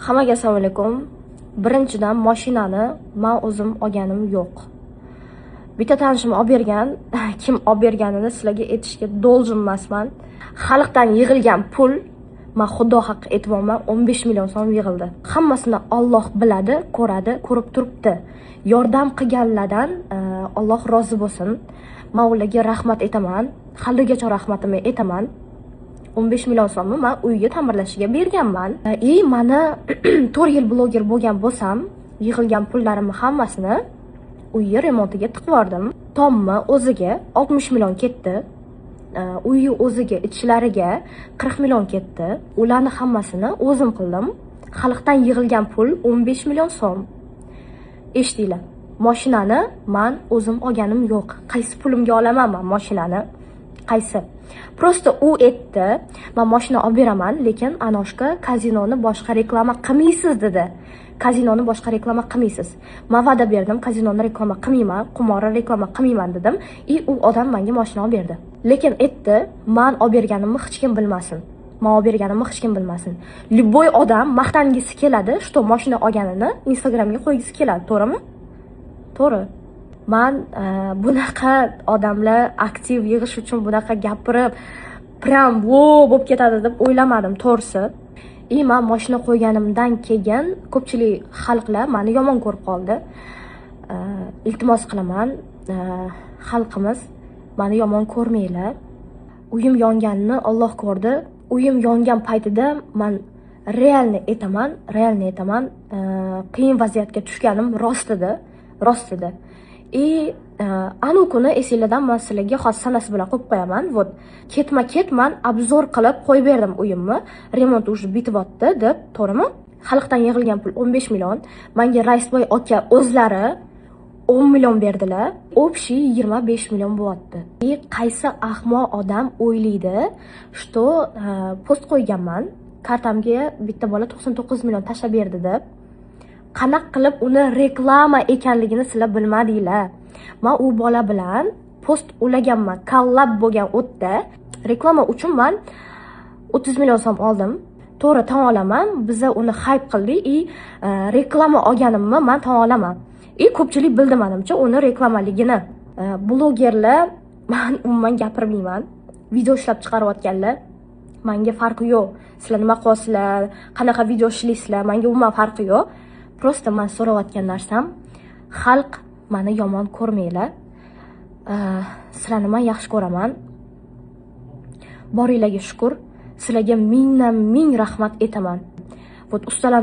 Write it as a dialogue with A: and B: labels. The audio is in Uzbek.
A: Hammaga assalomu alaykum. Birinchidan mashinani men o'zim olganim yo'q. Bitta tanishim olib bergan, kim olib berganini sizlarga aytishga должен emasman. Xalqdan yig'ilgan pul, men xudo haq aytmoqman, 15 million so'm yig'ildi. Hammasini Alloh biladi, ko'radi, ko'rib turibdi. Yordam qilganlardan Alloh rozi bo'lsin. Men ularga rahmat aytaman. Haligacha rahmatimni aytaman. 15 million so'mni men uyga ta'mirlashiga berganman. Mana 4 yil bloger bo'lgan bo'lsam, yig'ilgan pullarimni hammasini uyi remontiga tiqvordim. Tommi o'ziga 60 million ketdi. Uyi o'ziga, ichlariga 40 million ketdi. Ularni hammasini o'zim qildim. Xalqdan yig'ilgan pul 15 million so'm. Eshitdinglar. Mashinani men o'zim olganim yo'q. Qaysi pulimga olaman men mashinani? Qaysi? Prosta u aytdi, men mashina olib beraman, lekin Anoshka kazinoni boshqa reklama qilmaysiz dedi. Kazinoni boshqa reklama qilmaysiz. Men va'da berdim, kazinoni reklama qilmayman, qumorni reklama qilmayman dedim. U odam menga mashina olib berdi. Lekin aytdi, men olib berganimni hech kim bilmasin. Men olib berganimni hech kim bilmasin. Любой odam maqtangisi keladi, что mashina olganini Instagramga qo'ygisi keladi, to'g'rimi? To'g'ri. Men bunaqa odamlar aktiv yig'ish uchun bunaqa gapirib, prям bo'lib ketadi deb o'ylamadim, to'g'risi. Men mashina qo'yganimdan keyin ko'pchilik xalqlar meni yomon ko'rib qoldi. Iltimos qilaman, xalqimiz meni yomon ko'rmanglar. Uyim yonganini Alloh ko'rdi. Uyim yongan paytida men realni aytaman, qiyin vaziyatga tushganim rost edi. Anu kuni esinglardan men sizlarga xos sanasi bilan qo'yib qo'yaman. Вот, ketma-ket men obzor qilib qo'yib berdim uyimni. Remont уже bityapti deb, to'g'rimi? Xalqdan yig'ilgan pul 15 million. Menga Raisboy aka o'zlari 10 million berdilar. Общий 25 million bo'lyapti. Qaysi ahmoq odam o'ylaydi, что post qo'yganman, kartamga bitta bola 99 million tashlab berdi deb. Qanaqa qilib uni reklama ekanligini sizlar bilmadinglar. Men u bola bilan post ulaganman, kollab bo'lgan o'tda. Reklama uchun men 30 million so'm oldim. To'g'ri, tan olaman. Biz uni hype qildik. Reklama olganimni men tan olaman. Ko'pchilik bildi menimcha uni reklamaligini. Blogerlar men umuman gapirmayman. Video ishlab chiqarayotganlar menga farqi yo'q. Sizlar nima qilasizlar, qanaqa video ishlaysizlar, menga umuman farqi yo'q. Prosta men so'rayotgan narsam, xalq meni yomon ko'rmanglar. Sizlarni men yaxshi ko'raman. Boringlarga shukr. Sizlarga mingdan ming rahmat aytaman. Вот ustalarni